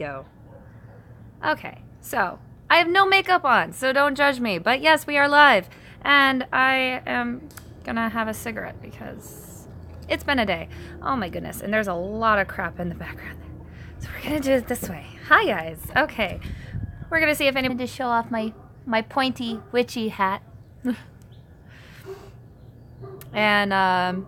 go. Okay, so I have no makeup on, so don't judge me. But yes, we are live. And I am gonna have a cigarette because it's been a day. Oh my goodness, and there's a lot of crap in the background there. So we're gonna do it this way. Hi guys, okay. We're gonna see if anyone to show off my pointy witchy hat. And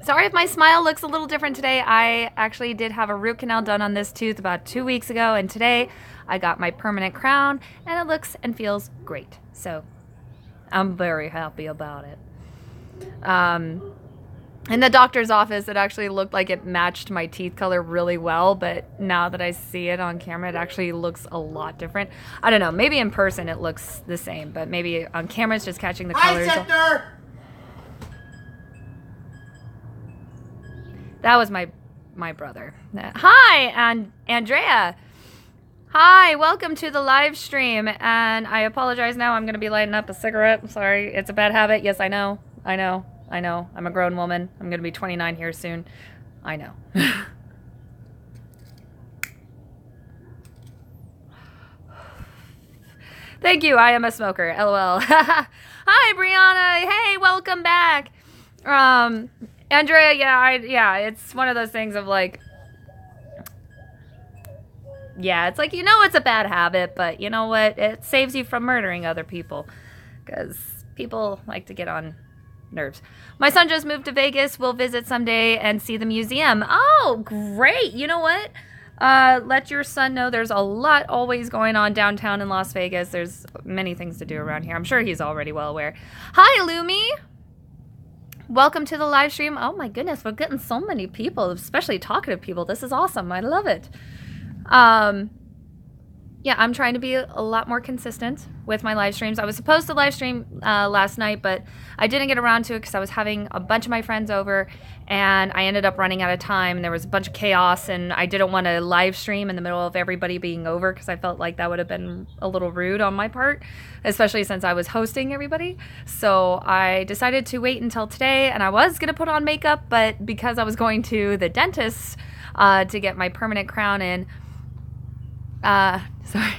sorry if my smile looks a little different today. I actually did have a root canal done on this tooth about 2 weeks ago, and today I got my permanent crown and it looks and feels great. So I'm very happy about it. In the doctor's office, it actually looked like it matched my teeth color really well, but now that I see it on camera, it actually looks a lot different. I don't know, maybe in person it looks the same, but maybe on camera it's just catching the colors. Hi, Sector! That was my brother. Hi, and Andrea. Hi, welcome to the live stream, and I apologize now, I'm going to be lighting up a cigarette. I'm sorry, it's a bad habit. Yes, I know. I'm a grown woman. I'm going to be 29 here soon. I know. Thank you, I am a smoker, LOL. Hi, Brianna. Hey, welcome back. Andrea, yeah, it's one of those things of like, yeah, it's like, you know, it's a bad habit, but you know what? It saves you from murdering other people because people like to get on nerves. My son just moved to Vegas. We'll visit someday and see the museum. Oh, great. You know what? Let your son know there's a lot always going on downtown in Las Vegas. There's many things to do around here. I'm sure he's already well aware. Hi, Lumi. Welcome to the live stream. Oh my goodness, we're getting so many people, especially talkative people. This is awesome. I love it. Yeah, I'm trying to be a lot more consistent with my live streams. I was supposed to live stream last night, but I didn't get around to it because I was having a bunch of my friends over, and I ended up running out of time. There was a bunch of chaos, and I didn't want to live stream in the middle of everybody being over because I felt like that would have been a little rude on my part, especially since I was hosting everybody. So I decided to wait until today, and I was going to put on makeup, but because I was going to the dentist to get my permanent crown in, sorry,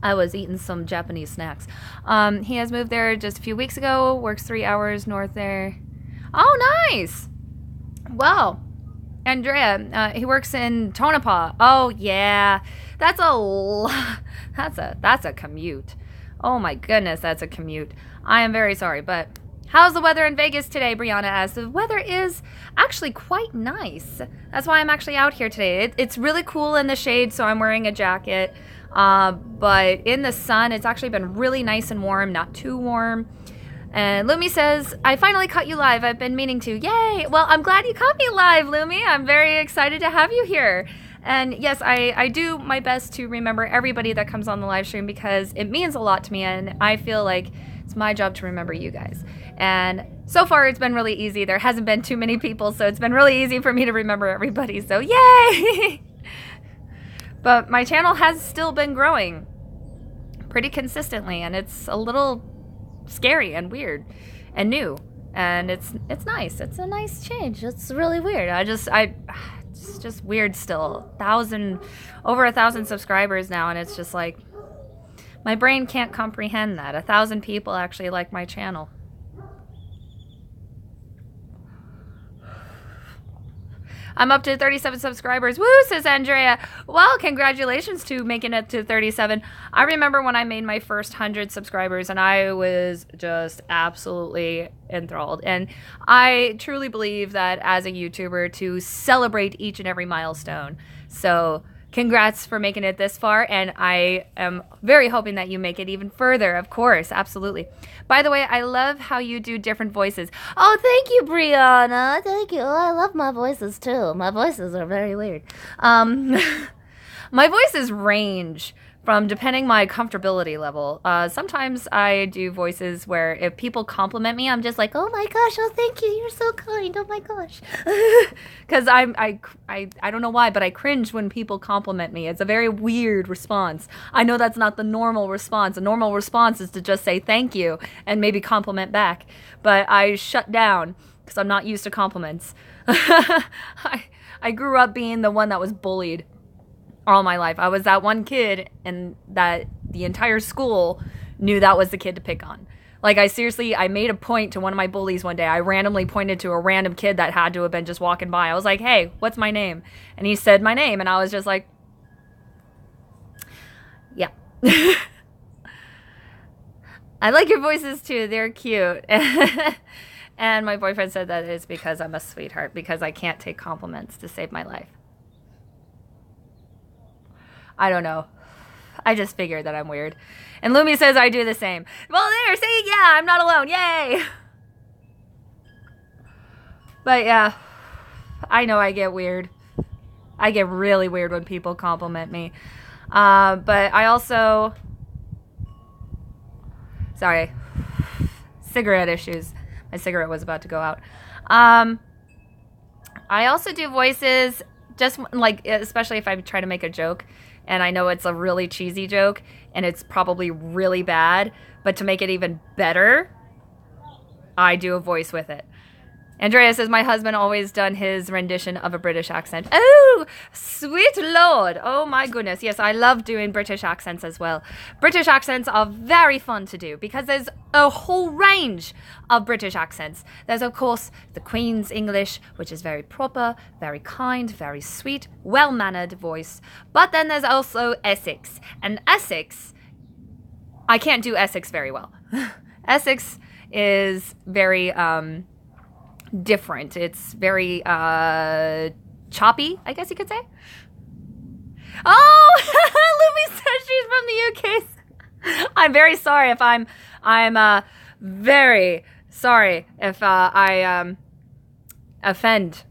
I was eating some Japanese snacks. He has moved there just a few weeks ago, works 3 hours north there. Oh, nice. Well, Andrea, he works in Tonopah. Oh, yeah. That's a commute. Oh my goodness, that's a commute. I am very sorry, but how's the weather in Vegas today, Brianna asks. The weather is actually quite nice. That's why I'm actually out here today. It's really cool in the shade, so I'm wearing a jacket. But in the sun, it's actually been really nice and warm, not too warm. And Lumi says, I finally caught you live. I've been meaning to. Yay! Well, I'm glad you caught me live, Lumi. I'm very excited to have you here. And yes, I do my best to remember everybody that comes on the live stream because it means a lot to me, and I feel like it's my job to remember you guys. And so far, it's been really easy. There hasn't been too many people, so it's been really easy for me to remember everybody. So yay! But my channel has still been growing pretty consistently, and it's a little scary and weird and new, and it's nice. It's a nice change. It's really weird. It's just weird still. Over 1,000 subscribers now, and it's just like my brain can't comprehend that 1,000 people actually like my channel. I'm up to 37 subscribers. Woo, says Andrea. Well, congratulations to making it to 37. I remember when I made my first 100 subscribers, and I was just absolutely enthralled. And I truly believe that as a YouTuber to celebrate each and every milestone. So congrats for making it this far, and I am very hoping that you make it even further, of course, absolutely. By the way, I love how you do different voices. Oh, thank you, Brianna. Thank you. I love my voices, too. My voices are very weird. My voices range from depending my comfortability level. Sometimes I do voices where if people compliment me, I'm just like, oh my gosh, oh thank you, you're so kind, oh my gosh. Because I don't know why, but I cringe when people compliment me. It's a very weird response. I know that's not the normal response. A normal response is to just say thank you and maybe compliment back. But I shut down because I'm not used to compliments. I grew up being the one that was bullied. all my life. I was that one kid, and that the entire school knew that was the kid to pick on. Like, I made a point to one of my bullies one day. I randomly pointed to a random kid that had to have been just walking by. I was like, hey, what's my name? And he said my name, and I was just like, yeah. I like your voices too. They're cute. And my boyfriend said that it's because I'm a sweetheart, because I can't take compliments to save my life. I don't know. I just figured that I'm weird. And Lumi says I do the same. Well, there, see, yeah, I'm not alone. Yay! But yeah, I know I get weird. I get really weird when people compliment me. But I also... Sorry. Cigarette issues. My cigarette was about to go out. I also do voices, just like, especially if I try to make a joke and I know it's a really cheesy joke and it's probably really bad, but to make it even better, I do a voice with it. Andrea says, my husband always done his rendition of a British accent. Oh, sweet Lord. Oh, my goodness. Yes, I love doing British accents as well. British accents are very fun to do because there's a whole range of British accents. There's, of course, the Queen's English, which is very proper, very kind, very sweet, well-mannered voice. But then there's also Essex. And Essex, I can't do Essex very well. Essex is very... different. It's very choppy, I guess you could say. Oh, Luby says she's from the UK. I'm very sorry if I'm very sorry if I offend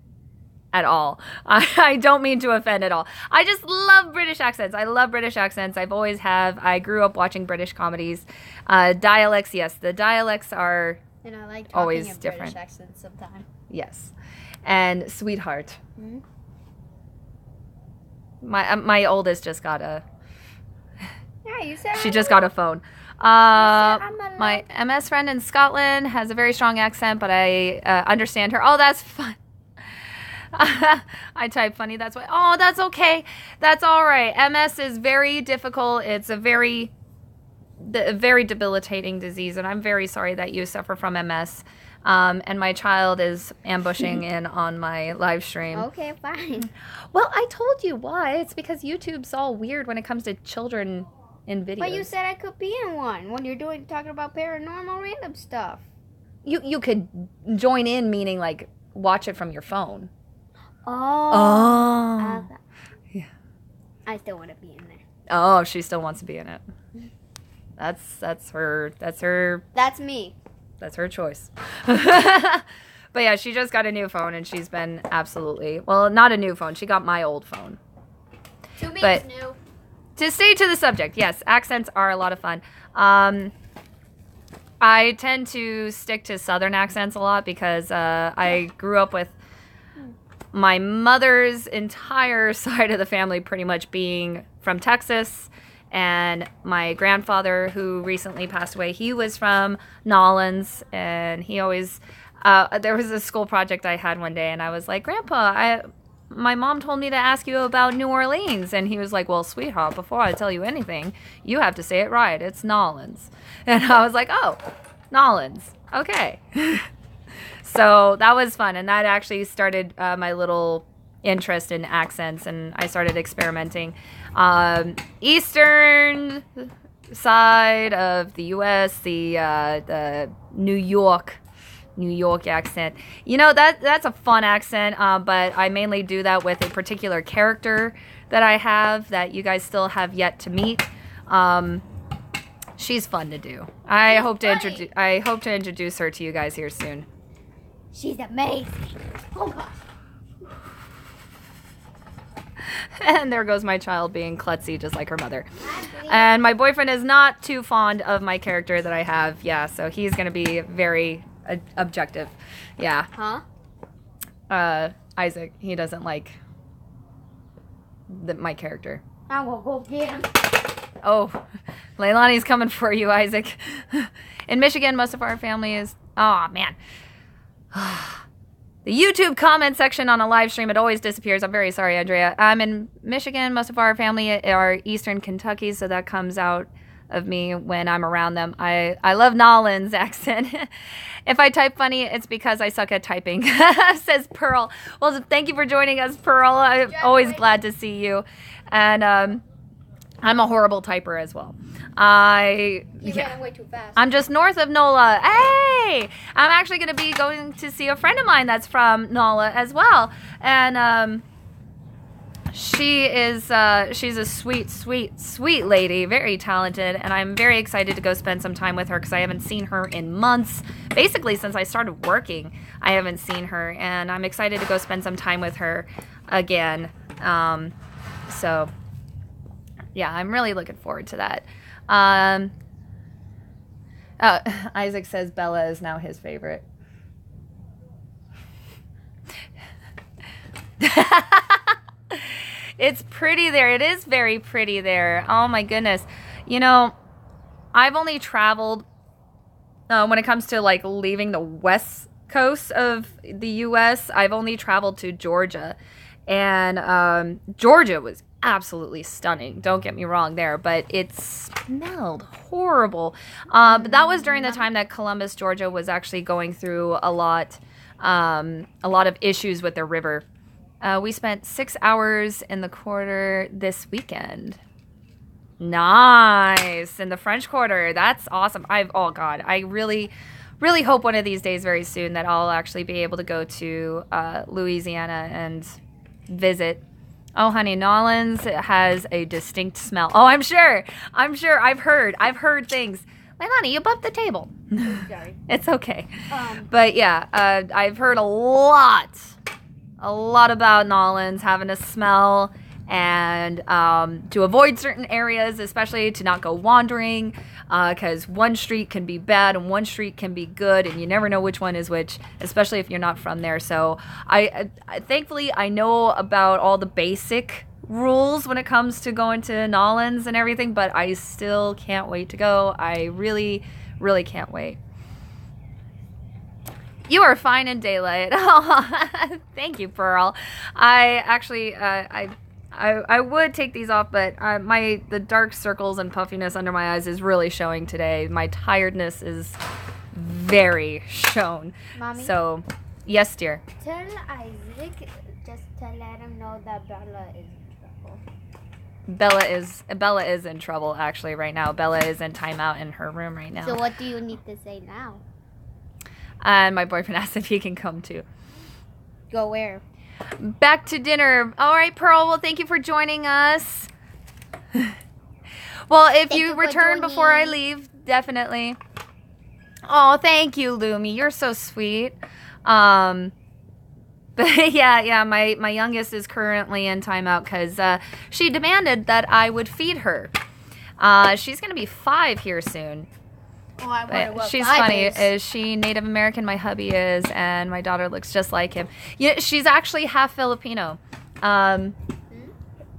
at all. I don't mean to offend at all. I just love British accents. I love British accents. I've always have. I grew up watching British comedies. Dialects, yes, the dialects are and I like always talking in different. British accents sometimes. Yes. And sweetheart. Hmm? My oldest just got a... Yeah, you said She just got a phone. My MS friend in Scotland has a very strong accent, but I understand her. Oh, that's fun. I type funny, that's why. Oh, that's okay. That's all right. MS is very difficult. It's a very debilitating disease, and I'm very sorry that you suffer from MS. And my child is ambushing in on my live stream. Okay, fine. Well, I told you why. It's because YouTube's all weird when it comes to children in videos. But you said I could be in one when you're talking about paranormal random stuff. You could join in, meaning like watch it from your phone. Oh. Yeah. I still want to be in there. Oh, she still wants to be in it. That's her. That's me. That's her choice. But yeah, she just got a new phone, and she's been absolutely... Well, not a new phone. She got my old phone. To me, But it's new. to stay to the subject, yes, accents are a lot of fun. I tend to stick to Southern accents a lot because I grew up with my mother's entire side of the family pretty much being from Texas. And my grandfather, who recently passed away, he was from Nolens, and he always, there was a school project I had one day, and I was like, Grandpa, my mom told me to ask you about New Orleans, and he was like, well, sweetheart, before I tell you anything, you have to say it right, it's Nolens. And I was like, oh, Nolens, okay. So that was fun, and that actually started my little interest in accents, and I started experimenting. Eastern side of the U.S., the New York accent. You know, that's a fun accent, but I mainly do that with a particular character that I have that you guys still have yet to meet. She's fun to do. I hope to introduce her to you guys here soon. She's amazing. Oh gosh. And there goes my child being klutzy just like her mother. And my boyfriend is not too fond of my character that I have. Yeah, so he's going to be very objective. Yeah. Huh? Isaac, he doesn't like my character. I will go get him. Oh, Leilani's coming for you, Isaac. In Michigan, most of our family is... Oh, man. The YouTube comment section on a live stream, it always disappears. I'm very sorry, Andrea. I'm in Michigan. Most of our family are Eastern Kentucky, so that comes out of me when I'm around them. I love Nolan's accent. If I type funny, it's because I suck at typing, says Pearl. Well, thank you for joining us, Pearl. I'm always glad to see you. And I'm a horrible typer as well. Ran way too fast. I'm just north of NOLA. Hey! I'm actually going to be going to see a friend of mine that's from NOLA as well. And she's a sweet, sweet, sweet lady, very talented, and I'm very excited to go spend some time with her because I haven't seen her in months. Basically, since I started working, I haven't seen her, and I'm excited to go spend some time with her again. So, yeah, I'm really looking forward to that. Isaac says Bella is now his favorite. It's pretty there. It is very pretty there. Oh my goodness. You know, I've only traveled when it comes to like leaving the west coast of the US, I've only traveled to Georgia. And Georgia was absolutely stunning. Don't get me wrong there, but it smelled horrible. But that was during the time that Columbus, Georgia was actually going through a lot of issues with their river. We spent 6 hours in the Quarter this weekend. Nice. In the French Quarter. That's awesome. I really hope one of these days very soon that I'll actually be able to go to Louisiana and visit. Oh, honey, Nolan's has a distinct smell. Oh, I'm sure. I've heard things. Leilani, you bumped the table. Sorry. It's okay. But yeah, I've heard a lot about Nolan's having a smell, and to avoid certain areas, especially to not go wandering, because one street can be bad and one street can be good, and you never know which one is which, especially if you're not from there. So thankfully I know about all the basic rules when it comes to going to Nolan's and everything, but I still can't wait to go. I really can't wait. You are fine in daylight. Oh, thank you, Pearl. I actually, I would take these off, but the dark circles and puffiness under my eyes is really showing today. My tiredness is very shown. Mommy? So, yes, dear. Tell Isaac just to let him know that Bella is in trouble. Bella is in trouble actually right now. Bella is in timeout in her room right now. So what do you need to say now? And my boyfriend asked if he can come too. Go where? Back to dinner. All right, Pearl. Well, thank you for joining us. Well, if you return before I leave, definitely. Oh, thank you, Lumi. You're so sweet. But yeah, my youngest is currently in timeout because she demanded that I would feed her. She's going to be 5 here soon. Oh, I wonder what she's 5 funny. is she Native American? My hubby is, and my daughter looks just like him. Yeah, she's actually half Filipino.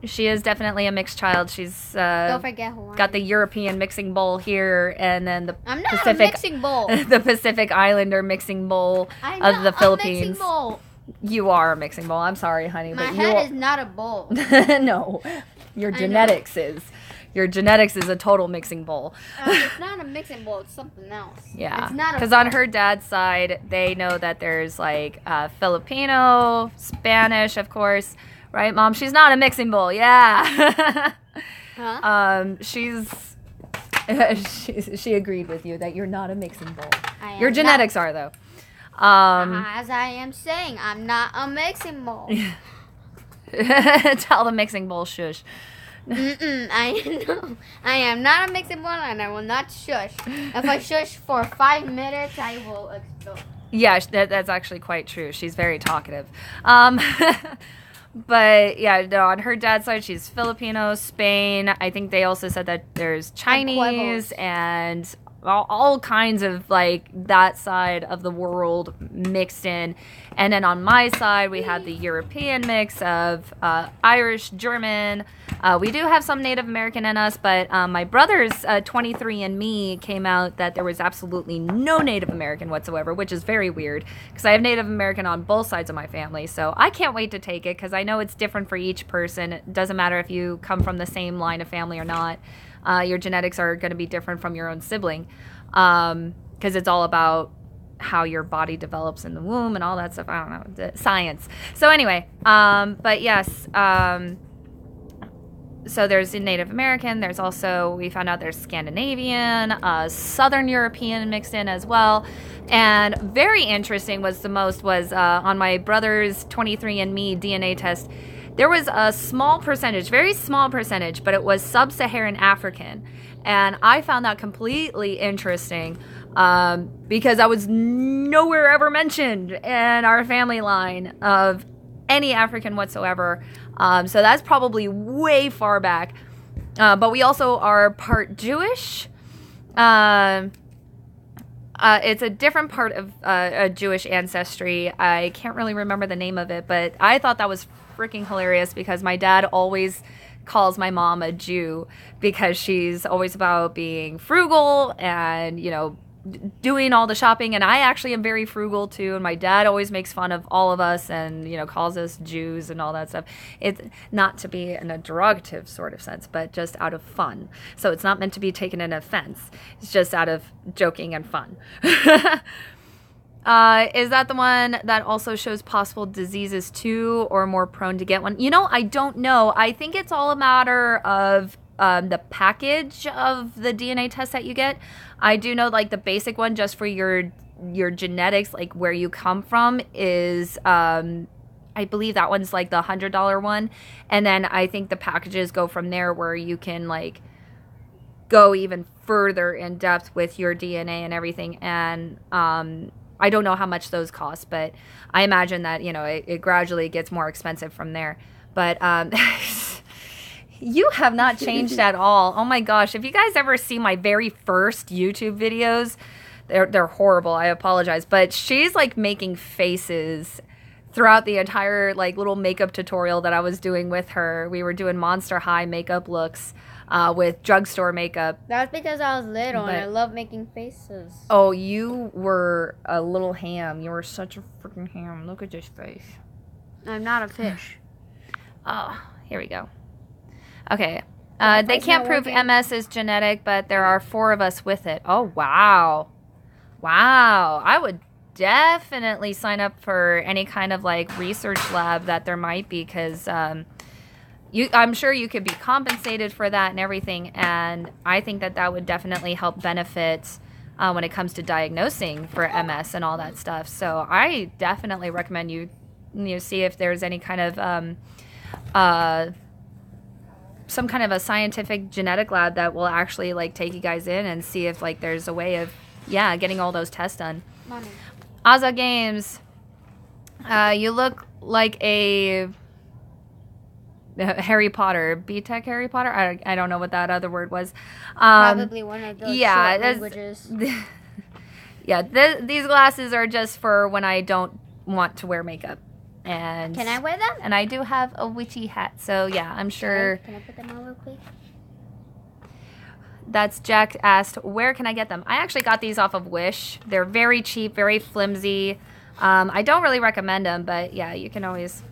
She is definitely a mixed child. She's Don't forget Hawaiian. got the European mixing bowl here, and then the I'm not Pacific a mixing bowl. the Pacific Islander mixing bowl of the Philippines. A mixing bowl. You are a mixing bowl. I'm sorry, honey, My but head is not a bowl. No, your genetics is. Your genetics is a total mixing bowl. It's not a mixing bowl. It's something else. Yeah, It's not because on her dad's side, they know that there's like Filipino, Spanish, of course, right, Mom? She's not a mixing bowl. Yeah. Huh? She agreed with you that you're not a mixing bowl. I Your am genetics are though. As I am saying, I'm not a mixing bowl. Tell the mixing bowl shush. I am not a mixing bowl, and I will not shush. If I shush for 5 minutes, I will explode. Yeah, that's actually quite true. She's very talkative. But yeah, no, on her dad's side, she's Filipino, Spain. I think they also said that there's Chinese and all kinds of like that side of the world mixed in. And then on my side, we had the European mix of Irish, German. We do have some Native American in us, but my brother's 23andMe came out that there was absolutely no Native American whatsoever, which is very weird because I have Native American on both sides of my family. So I can't wait to take it because I know it's different for each person. It doesn't matter if you come from the same line of family or not. Your genetics are going to be different from your own sibling because it's all about how your body develops in the womb and all that stuff. I don't know, the science. So anyway, but yes, so there's Native American. There's also, we found out there's Scandinavian, Southern European mixed in as well. And very interesting was on my brother's 23andMe DNA test. There was a small percentage, very small percentage, but it was sub-Saharan African. And I found that completely interesting because I was nowhere ever mentioned in our family line of any African whatsoever. So that's probably way far back. But we also are part Jewish. It's a different part of a Jewish ancestry. I can't really remember the name of it, but I thought that was freaking hilarious because my dad always calls my mom a Jew because she's always about being frugal and, you know, doing all the shopping. And I actually am very frugal too. And my dad always makes fun of all of us and, you know, calls us Jews and all that stuff. It's not to be in a derogative sort of sense, but just out of fun. So it's not meant to be taken in offense. It's just out of joking and fun. Is that the one that also shows possible diseases too, or more prone to get one? You know, I don't know. I think it's all a matter of the package of the DNA test that you get. I do know, like, the basic one just for your genetics, like where you come from, is I believe that one's like the $100 one, and then I think the packages go from there where you can like go even further in depth with your DNA and everything. And I don't know how much those cost, but I imagine that, you know, it gradually gets more expensive from there. But you have not changed at all. Oh my gosh. If you guys ever see my very first YouTube videos, they're horrible. I apologize. But she's like making faces throughout the entire like little makeup tutorial that I was doing with her. We were doing Monster High makeup looks with drugstore makeup. That's because I was little and I love making faces. Oh, you were a little ham. You were such a freaking ham. Look at this face. I'm not a fish. Oh, here we go. Okay. They can't prove MS is genetic, but there are 4 of us with it. Oh, wow. Wow. I would definitely sign up for any kind of like research lab that there might be, because I'm sure you could be compensated for that and everything, and I think that would definitely help benefit when it comes to diagnosing for MS and all that stuff. So I definitely recommend you see if there's any kind of some kind of a scientific genetic lab that will actually like take you guys in and see if like there's a way of getting all those tests done. Mommy. Aza Games, you look like a Harry Potter, B-Tech Harry Potter. I don't know what that other word was. Probably one of those short languages. These glasses are just for when I don't want to wear makeup. And can I wear them? And I do have a witchy hat, so yeah, I'm sure. Can I put them on real quick? That's Jack asked, where can I get them? I actually got these off of Wish. They're very cheap, very flimsy. I don't really recommend them, but yeah, you can always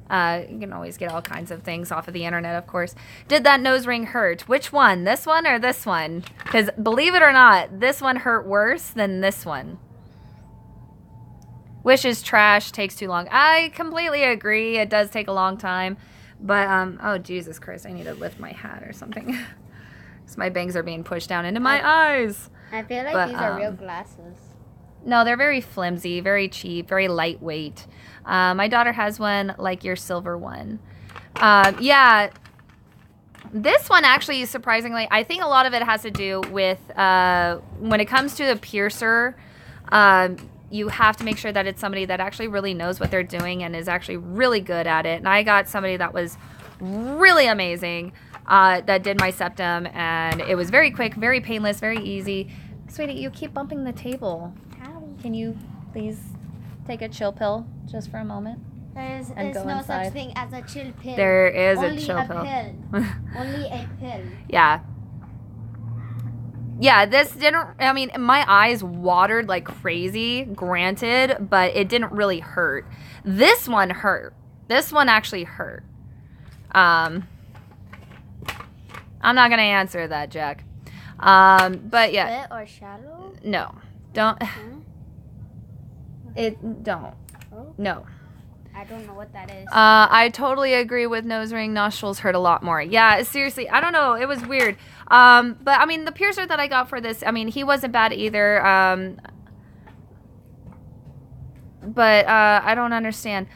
get all kinds of things off of the internet, of course. Did that nose ring hurt? Which one? This one or this one? Because believe it or not, this one hurt worse than this one. Wish is trash, takes too long. I completely agree. It does take a long time. But, oh, Jesus Christ, I need to lift my hat or something. Because my bangs are being pushed down into my eyes. I feel like these are real glasses. No, they're very flimsy, very cheap, very lightweight. My daughter has one like your silver one. Yeah, this one actually, surprisingly, I think a lot of it has to do with when it comes to the piercer, you have to make sure that it's somebody that actually really knows what they're doing and is actually really good at it. And I got somebody that was really amazing that did my septum, and it was very quick, very painless, very easy. Sweetie, you keep bumping the table. How? Can you please take a chill pill just for a moment? There's go no inside? such thing as a chill pill. There is Only a chill pill. Only a pill. Yeah. Yeah, this didn't, I mean, my eyes watered like crazy, granted, but it didn't really hurt. This one hurt. This one actually hurt. I'm not going to answer that, Jack. But yeah. Bit or shallow? No. Don't. Huh? Don't. Oh, No. I don't know what that is. I totally agree with nose ring. Nostrils hurt a lot more. Yeah, seriously. I don't know. It was weird. But I mean, the piercer that I got for this, I mean, he wasn't bad either. But I don't understand.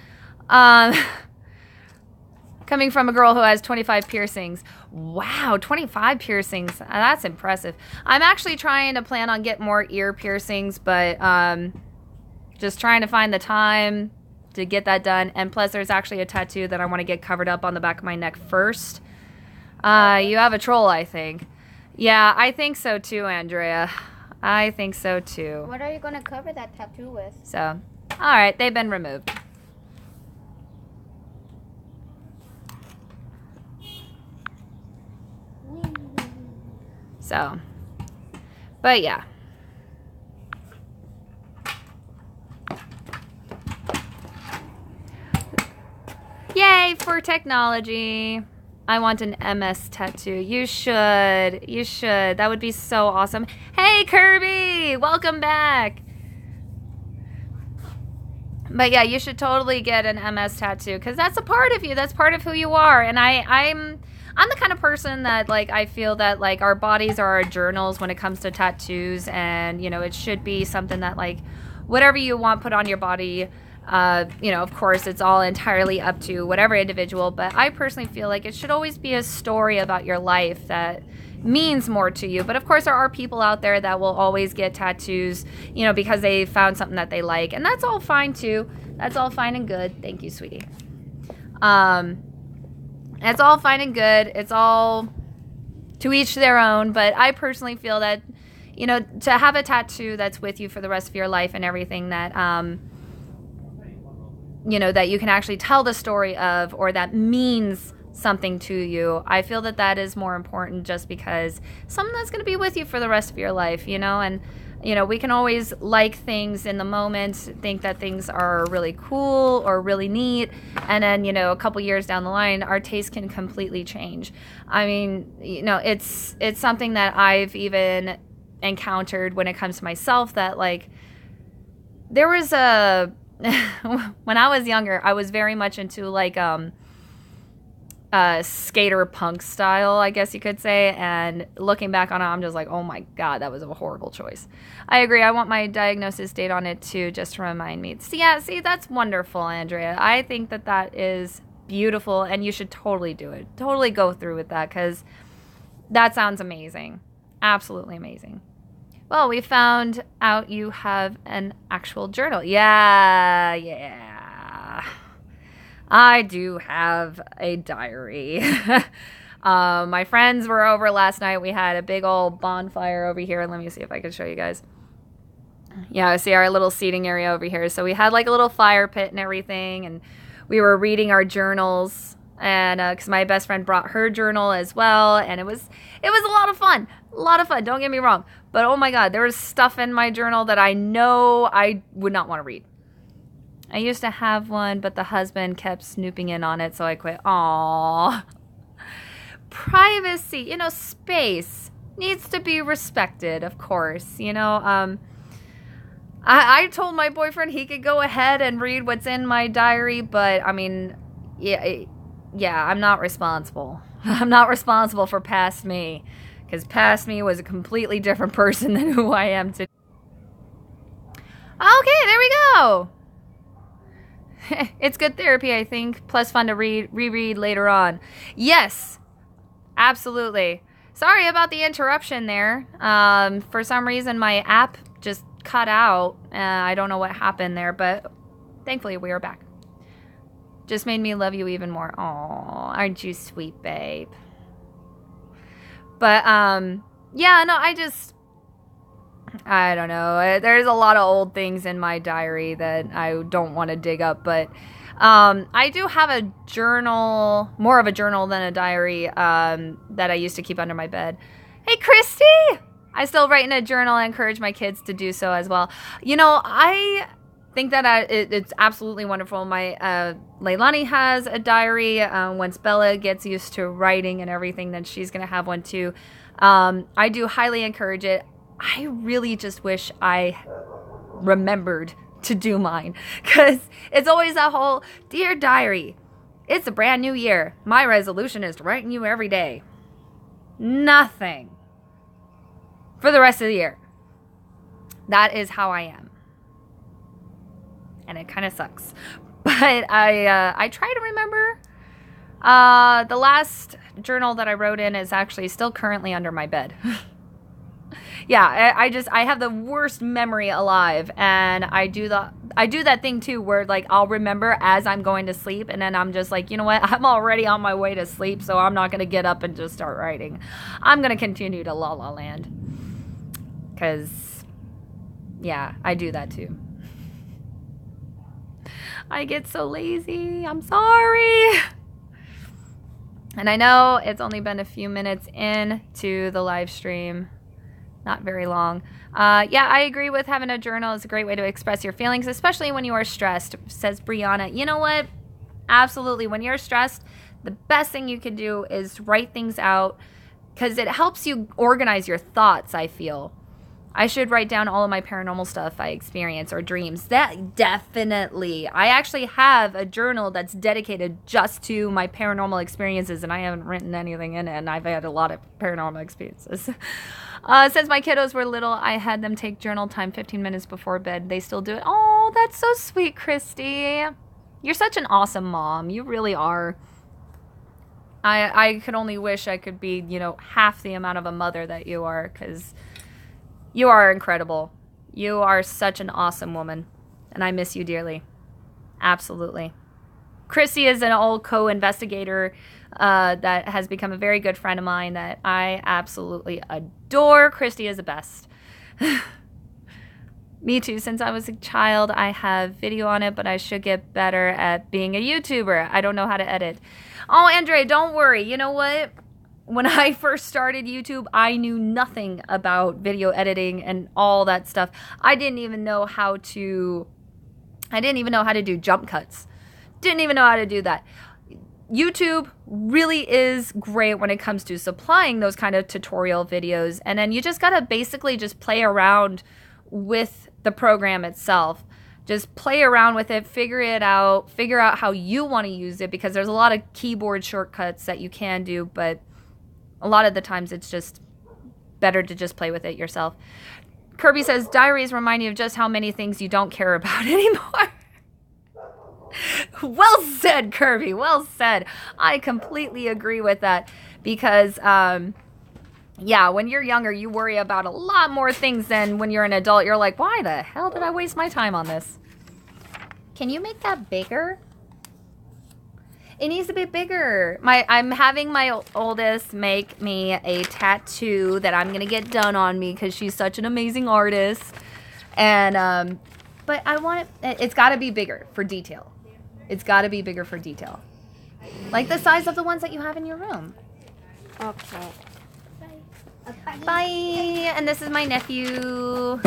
Coming from a girl who has 25 piercings. Wow, 25 piercings. That's impressive. I'm actually trying to plan on getting more ear piercings, but just trying to find the time to get that done. And plus, there's actually a tattoo that I want to get covered up on the back of my neck first. You have a troll, I think. Yeah, I think so too, Andrea. I think so too. What are you going to cover that tattoo with? So, all right, they've been removed. So, but yeah. Yay for technology. I want an MS tattoo. You should. You should. That would be so awesome. Hey, Kirby! Welcome back. But yeah, you should totally get an MS tattoo because that's a part of you. That's part of who you are. And I'm the kind of person that, like, I feel that, like, our bodies are our journals when it comes to tattoos. And, you know, it should be something that, like, whatever you want put on your body, you know, of course, it's all entirely up to whatever individual. But I personally feel like it should always be a story about your life that means more to you. But of course, there are people out there that will always get tattoos, you know, because they found something that they like. And that's all fine, too. That's all fine and good. Thank you, sweetie. It's all fine and good. It's all to each their own. But I personally feel that, you know, to have a tattoo that's with you for the rest of your life and everything that, you know, that you can actually tell the story of, or that means something to you, I feel that that is more important, just because something that's going to be with you for the rest of your life, you know. And, you know, we can always like things in the moment, think that things are really cool or really neat, and then, you know, a couple years down the line, our taste can completely change. I mean, you know, it's something that I've even encountered when it comes to myself, that, like, there was a when I was younger, I was very much into, like, skater punk style, I guess you could say. And looking back on it, I'm just like, oh my God, that was a horrible choice. I agree. I want my diagnosis date on it too, just to remind me. So yeah, see, that's wonderful, Andrea. I think that that is beautiful, and you should totally do it. Totally go through with that, because that sounds amazing. Absolutely amazing. Well, we found out you have an actual journal. Yeah. I do have a diary. My friends were over last night. We had a big old bonfire over here. Let me see if I can show you guys. Yeah, see our little seating area over here. So we had like a little fire pit and everything, and we were reading our journals. And because my best friend brought her journal as well, and it was a lot of fun. A lot of fun, don't get me wrong. But oh my God, there was stuff in my journal that I know I would not want to read. I used to have one, but the husband kept snooping in on it, so I quit. Aww. Privacy, you know, space needs to be respected, of course. You know, I told my boyfriend he could go ahead and read what's in my diary, but I mean, yeah, I'm not responsible. I'm not responsible for past me, because past me was a completely different person than who I am today. Okay, there we go. It's good therapy, I think, plus fun to reread later on. Yes, absolutely. Sorry about the interruption there. For some reason, my app just cut out. I don't know what happened there, but thankfully we are back. Just made me love you even more. Aw, aren't you sweet, babe? But, yeah, no, I don't know. There's a lot of old things in my diary that I don't want to dig up, but I do have a journal, more of a journal than a diary, that I used to keep under my bed. Hey, Christy! I still write in a journal. I encourage my kids to do so as well. You know, I think that it's absolutely wonderful. My Leilani has a diary. Once Bella gets used to writing and everything, then she's going to have one too. I do highly encourage it. I really just wish I remembered to do mine, because it's always that whole, dear diary, it's a brand new year. My resolution is to write in you every day. Nothing for the rest of the year. That is how I am. And it kind of sucks. But I try to remember. The last journal that I wrote in is actually still currently under my bed. Yeah, I have the worst memory alive, and I do that thing too where like I'll remember as I'm going to sleep, and then I'm just like, you know what, I'm already on my way to sleep, so I'm not going to get up and just start writing. I'm going to continue to La La Land, because yeah, I do that too. I get so lazy. I'm sorry. And I know it's only been a few minutes into the live stream. Not very long. Yeah, I agree with having a journal is a great way to express your feelings, especially when you are stressed, says Brianna. You know what? Absolutely. When you're stressed, the best thing you can do is write things out, because it helps you organize your thoughts, I feel. I should write down all of my paranormal stuff I experience or dreams. That definitely. I actually have a journal that's dedicated just to my paranormal experiences, and I haven't written anything in it, and I've had a lot of paranormal experiences. Since my kiddos were little, I had them take journal time 15 minutes before bed. They still do it. Oh, that's so sweet, Christy. You're such an awesome mom. You really are. I could only wish I could be, you know, half the amount of a mother that you are, because you are incredible. You are such an awesome woman, and I miss you dearly. Absolutely. Chrissy is an old co-investigator that has become a very good friend of mine that I absolutely adore. Christy is the best. Me too. Since I was a child, I have video on it, but I should get better at being a YouTuber. I don't know how to edit. Oh, Andre, don't worry. You know what? When I first started YouTube, I knew nothing about video editing and all that stuff. I didn't even know how to do jump cuts. Didn't even know how to do that. YouTube really is great when it comes to supplying those kind of tutorial videos. And then you just got to basically just play around with the program itself. Just play around with it, figure it out, figure out how you want to use it, because there's a lot of keyboard shortcuts that you can do, but a lot of the times it's just better to just play with it yourself. Kirby says, diaries remind you of just how many things you don't care about anymore. Well said, Kirby. Well said. I completely agree with that, because, yeah, when you're younger, you worry about a lot more things than when you're an adult. You're like, why the hell did I waste my time on this? Can you make that bigger? It needs to be bigger. I'm having my oldest make me a tattoo that I'm going to get done on me, because she's such an amazing artist. And, but I want it's got to be bigger for detail. It's got to be bigger for detail. Like the size of the ones that you have in your room. Okay. Bye. Bye. And this is my nephew.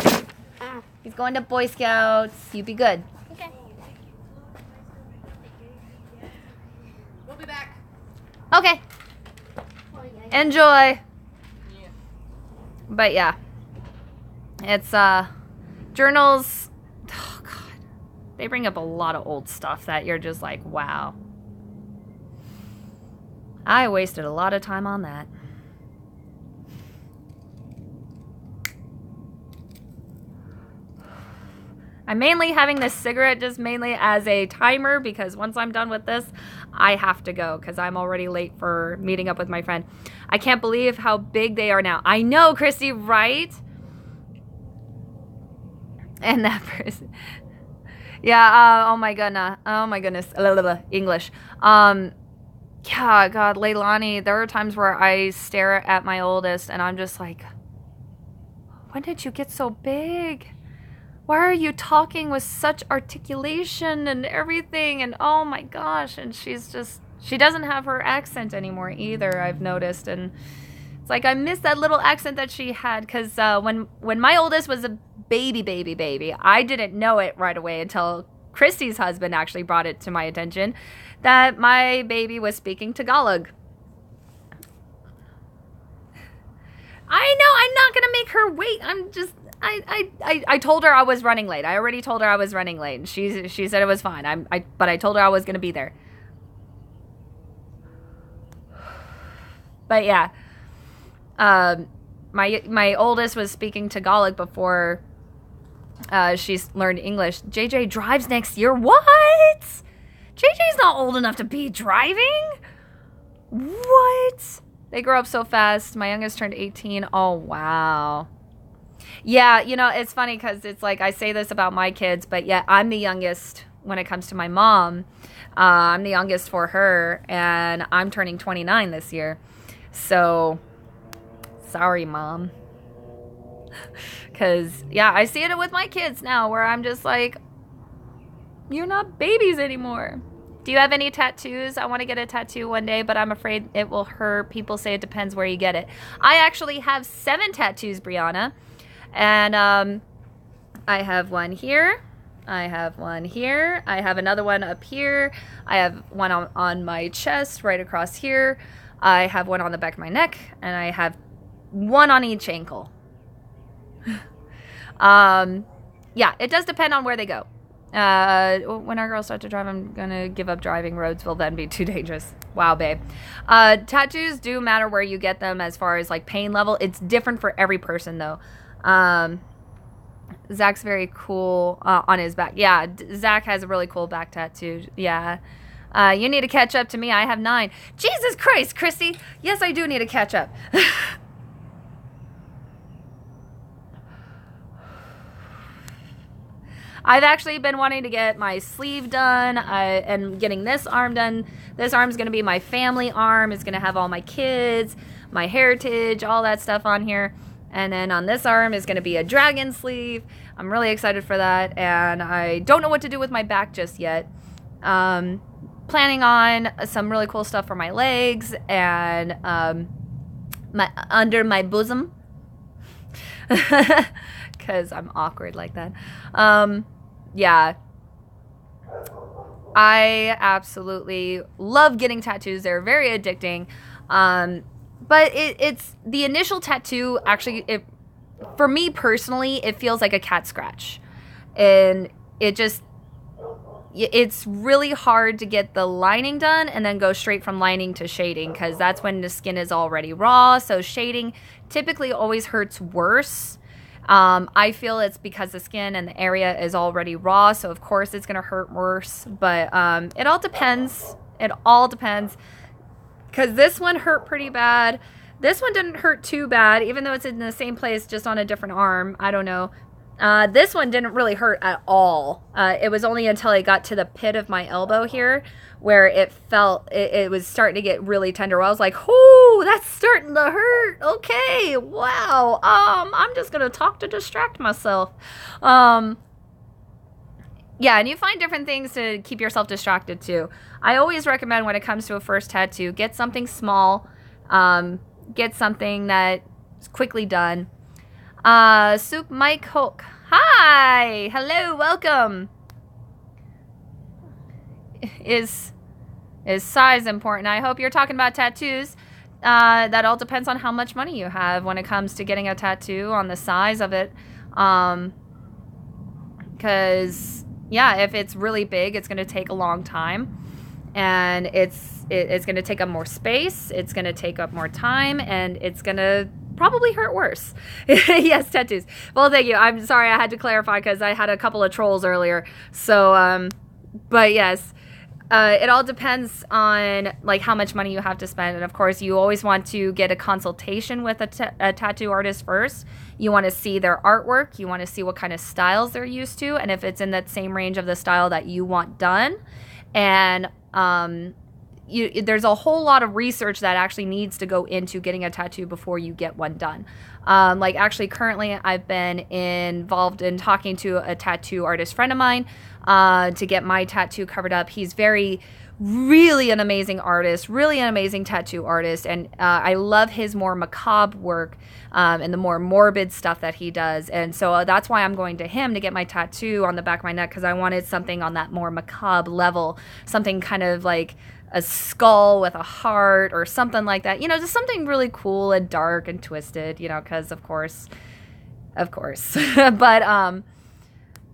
He's going to Boy Scouts. You be good. Okay. We'll be back. Okay. Enjoy. But yeah. It's journals. Oh god. They bring up a lot of old stuff that you're just like, wow. I wasted a lot of time on that. I'm mainly having this cigarette just mainly as a timer, because once I'm done with this, I have to go, because I'm already late for meeting up with my friend. I can't believe how big they are now. I know, Christy, right? And that person. Yeah, oh my goodness. Oh my goodness. English. Yeah, God, Leilani, there are times where I stare at my oldest and I'm just like, when did you get so big? Why are you talking with such articulation and everything? And oh my gosh, and she doesn't have her accent anymore either, I've noticed. And it's like I miss that little accent that she had, because when my oldest was a baby, I didn't know it right away until Christy's husband actually brought it to my attention that my baby was speaking Tagalog. I know, I'm not going to make her wait. I told her I was running late. I already told her I was running late. She said it was fine. But I told her I was going to be there. But yeah. My oldest was speaking Tagalog before she's learned English. JJ drives next year. What? JJ's not old enough to be driving? What? They grow up so fast. My youngest turned 18. Oh, wow. Yeah, you know, it's funny because it's like I say this about my kids, but yet I'm the youngest when it comes to my mom. I'm the youngest for her, and I'm turning 29 this year. So, sorry, Mom. Because, yeah, I see it with my kids now where I'm just like, you're not babies anymore. Do you have any tattoos? I want to get a tattoo one day, but I'm afraid it will hurt. People say it depends where you get it. I actually have 7 tattoos, Brianna. And I have one here. I have one here. I have another one up here. I have one on my chest right across here. I have one on the back of my neck. And I have one on each ankle. Yeah, it does depend on where they go. When our girls start to drive, I'm gonna give up driving. Roads will then be too dangerous. Wow, babe. Tattoos do matter where you get them as far as like pain level. It's different for every person though. Zach's very cool on his back. Yeah, Zach has a really cool back tattoo. Yeah. You need to catch up to me. I have 9. Jesus Christ, Christy. Yes, I do need to catch up. I've actually been wanting to get my sleeve done and getting this arm done. This arm's going to be my family arm. It's going to have all my kids, my heritage, all that stuff on here. And then on this arm is going to be a dragon sleeve. I'm really excited for that. And I don't know what to do with my back just yet. Planning on some really cool stuff for my legs and under my bosom. Because I'm awkward like that. Yeah. I absolutely love getting tattoos. They're very addicting. But it's the initial tattoo, actually, for me personally, it feels like a cat scratch. And it's really hard to get the lining done and then go straight from lining to shading, because that's when the skin is already raw. So shading typically always hurts worse. I feel it's because the skin and the area is already raw, so of course it's going to hurt worse. But it all depends. It all depends. Because this one hurt pretty bad. This one didn't hurt too bad, even though it's in the same place, just on a different arm. I don't know. This one didn't really hurt at all. It was only until I got to the pit of my elbow here where it felt, it was starting to get really tender. I was like, "Ooh, that's starting to hurt. Okay, wow. I'm just going to talk to distract myself." Yeah, and you find different things to keep yourself distracted too. I always recommend when it comes to a first tattoo, get something small, get something that's quickly done. Soup Mike Hook. Hi! Hello, welcome. Is size important? I hope you're talking about tattoos. That all depends on how much money you have when it comes to getting a tattoo, on the size of it. Because, yeah, if it's really big, it's going to take a long time. And it's going to take up more space. It's going to take up more time. And it's going to probably hurt worse. Yes, tattoos. Well, thank you. I'm sorry I had to clarify because I had a couple of trolls earlier. So, but yes, it all depends on like how much money you have to spend. And of course, you always want to get a consultation with a tattoo artist first. You want to see their artwork. You want to see what kind of styles they're used to. And if it's in that same range of the style that you want done. And, there's a whole lot of research that actually needs to go into getting a tattoo before you get one done. Like actually currently I've been involved in talking to a tattoo artist friend of mine to get my tattoo covered up. He's really an amazing artist, really an amazing tattoo artist, and I love his more macabre work and the more morbid stuff that he does. And so that's why I'm going to him to get my tattoo on the back of my neck, because I wanted something on that more macabre level, something kind of like a skull with a heart or something like that, just something really cool and dark and twisted, because of course but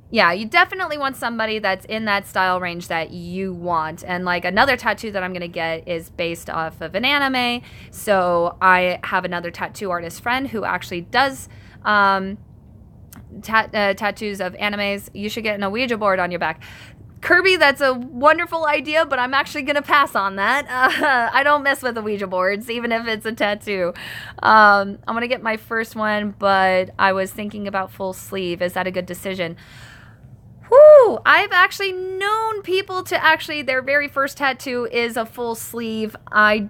yeah, you definitely want somebody that's in that style range that you want. And like another tattoo that I'm going to get is based off of an anime. So I have another tattoo artist friend who actually does tattoos of animes. You should get an Ouija board on your back. Kirby, that's a wonderful idea, but I'm actually going to pass on that. I don't mess with the Ouija boards, even if it's a tattoo. I'm going to get my first one, but I was thinking about full sleeve. Is that a good decision? Whew, I've actually known people to actually, their very first tattoo is a full sleeve. I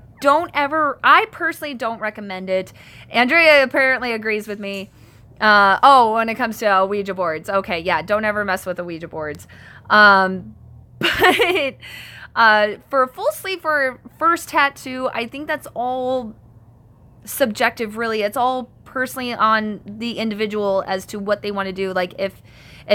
personally don't recommend it. Andrea apparently agrees with me. When it comes to Ouija boards. Okay, yeah, don't ever mess with the Ouija boards. But for a full sleeve for first tattoo, I think that's all subjective, really. It's all personally on the individual as to what they want to do. Like if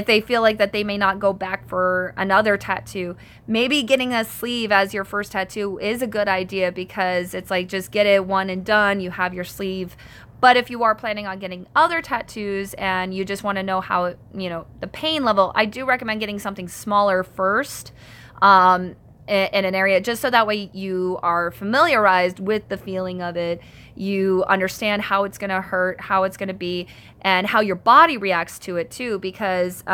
they feel like that they may not go back for another tattoo, maybe getting a sleeve as your first tattoo is a good idea, because it's like just get it one and done, you have your sleeve. But if you are planning on getting other tattoos and you just want to know how, the pain level, I do recommend getting something smaller first in an area, just so that way you are familiarized with the feeling of it. You understand how it's going to hurt, how it's going to be, and how your body reacts to it too, because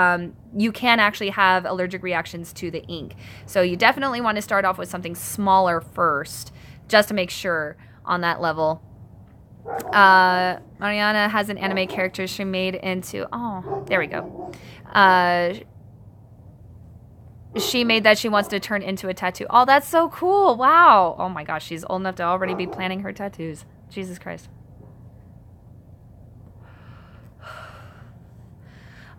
you can actually have allergic reactions to the ink. So you definitely want to start off with something smaller first, just to make sure on that level. Mariana has an anime character she made into, there we go. She made that she wants to turn into a tattoo. Oh, that's so cool. Wow. Oh my gosh, she's old enough to already be planning her tattoos. Jesus Christ.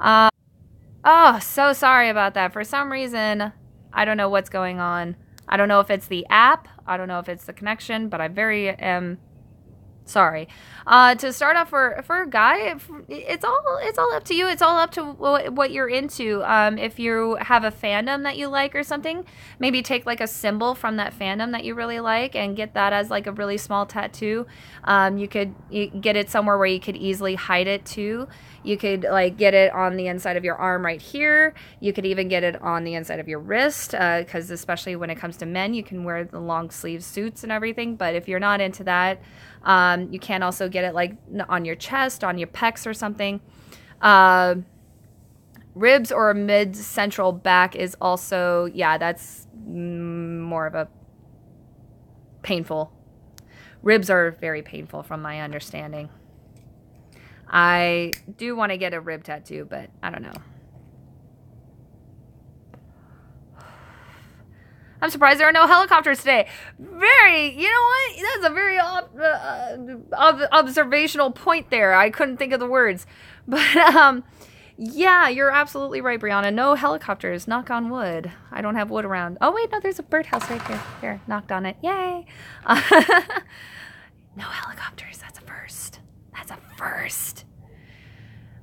So sorry about that. For some reason, I don't know what's going on. I don't know if it's the app. I don't know if it's the connection, but I am sorry. To start off for a guy, it's all up to you. It's all up to what you're into. If you have a fandom that you like or something, maybe take like a symbol from that fandom that you really like and get that as like a really small tattoo. You get it somewhere where you could easily hide it too. You could like get it on the inside of your arm right here. You could even get it on the inside of your wrist, because especially when it comes to men, you can wear the long sleeve suits and everything. But if you're not into that, you can also get it like on your chest, on your pecs or something. Ribs or mid-central back is also, that's more of a painful. Ribs are very painful from my understanding. I do want to get a rib tattoo, but I don't know. I'm surprised there are no helicopters today. You know what? That's a very observational point there. I couldn't think of the words. But, yeah, you're absolutely right, Brianna. No helicopters. Knock on wood. I don't have wood around. Oh, wait, no, there's a birdhouse right here. Here, knocked on it. Yay. No helicopters. That's a first. That's a first.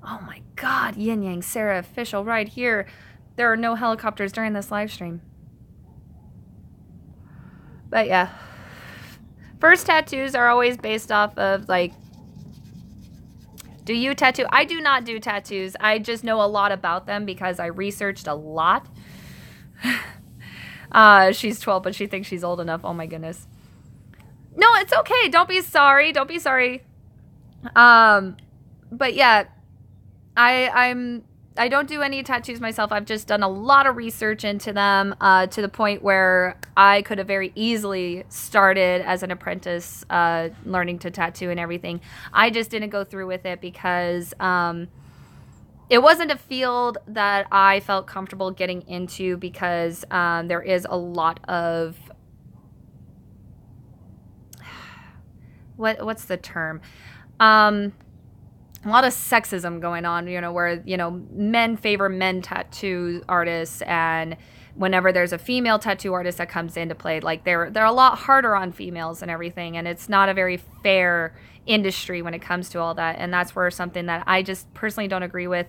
Oh, my God. Yinyangsara official right here. There are no helicopters during this live stream. But yeah, first tattoos are always based off of like, do you tattoo? I do not do tattoos. I just know a lot about them because I researched a lot. She's 12, but she thinks she's old enough. Oh my goodness. No, it's okay. Don't be sorry. Don't be sorry. But yeah, I don't do any tattoos myself. I've just done a lot of research into them to the point where I could have very easily started as an apprentice learning to tattoo and everything. I just didn't go through with it because it wasn't a field that I felt comfortable getting into because there is a lot of what's the term? A lot of sexism going on, where, men favor men tattoo artists, and whenever there's a female tattoo artist that comes into play, like they're a lot harder on females and everything, and it's not a very fair industry when it comes to all that, and that's where something that I just personally don't agree with.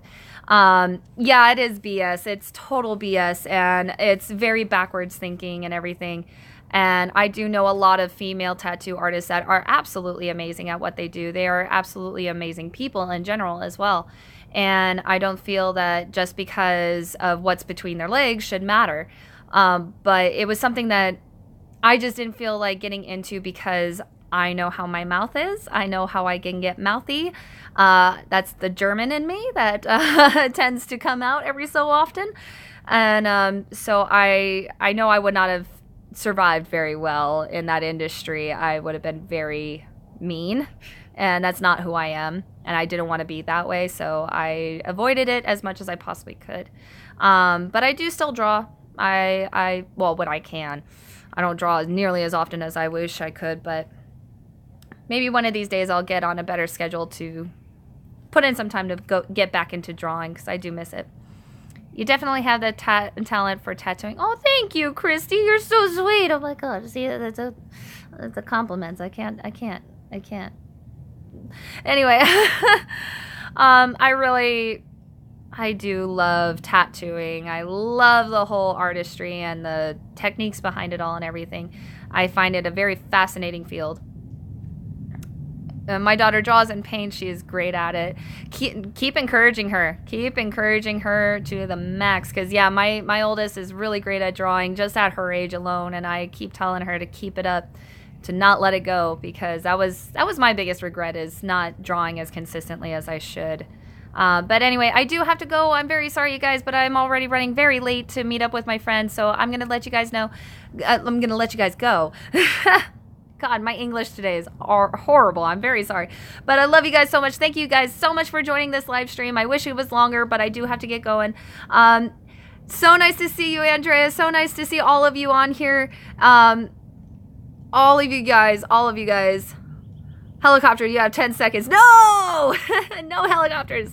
Yeah, it is BS. It's total BS, and it's very backwards thinking and everything. And I do know a lot of female tattoo artists that are absolutely amazing at what they do. They are absolutely amazing people in general as well. And I don't feel that just because of what's between their legs should matter. But it was something that I just didn't feel like getting into because I know how my mouth is. I know how I can get mouthy. That's the German in me that tends to come out every so often. And so I know I would not have survived very well in that industry. I would have been very mean, and that's not who I am, and I didn't want to be that way, so I avoided it as much as I possibly could. But I do still draw. Well, when I can. I don't draw nearly as often as I wish I could, but maybe one of these days I'll get on a better schedule to put in some time to get back into drawing, because I do miss it. You definitely have the talent for tattooing. Oh, thank you, Christy. You're so sweet. Oh my God. See, that's the compliments. I can't. Anyway, I do love tattooing. I love the whole artistry and the techniques behind it all and everything. I find it a very fascinating field. My daughter draws and paints. She is great at it. Keep encouraging her. Keep encouraging her to the max. Because, yeah, my oldest is really great at drawing just at her age alone. And I keep telling her to keep it up, to not let it go. Because that was my biggest regret, is not drawing as consistently as I should. But anyway, I do have to go. I'm very sorry, you guys, but I'm already running very late to meet up with my friends. So I'm going to let you guys know. I'm going to let you guys go. God, my English today is horrible. I'm very sorry. But I love you guys so much. Thank you guys so much for joining this live stream. I wish it was longer, but I do have to get going. So nice to see you, Andrea. So nice to see all of you on here. All of you guys. Helicopter, you have 10 seconds. No! No helicopters.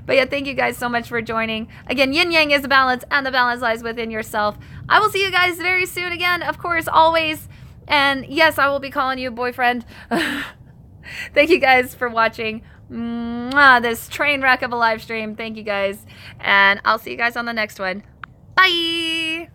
But yeah, thank you guys so much for joining. Again, yin yang is the balance, and the balance lies within yourself. I will see you guys very soon again, of course, always. And yes, I will be calling you boyfriend. Thank you guys for watching this train wreck of a live stream. Thank you guys. And I'll see you guys on the next one. Bye!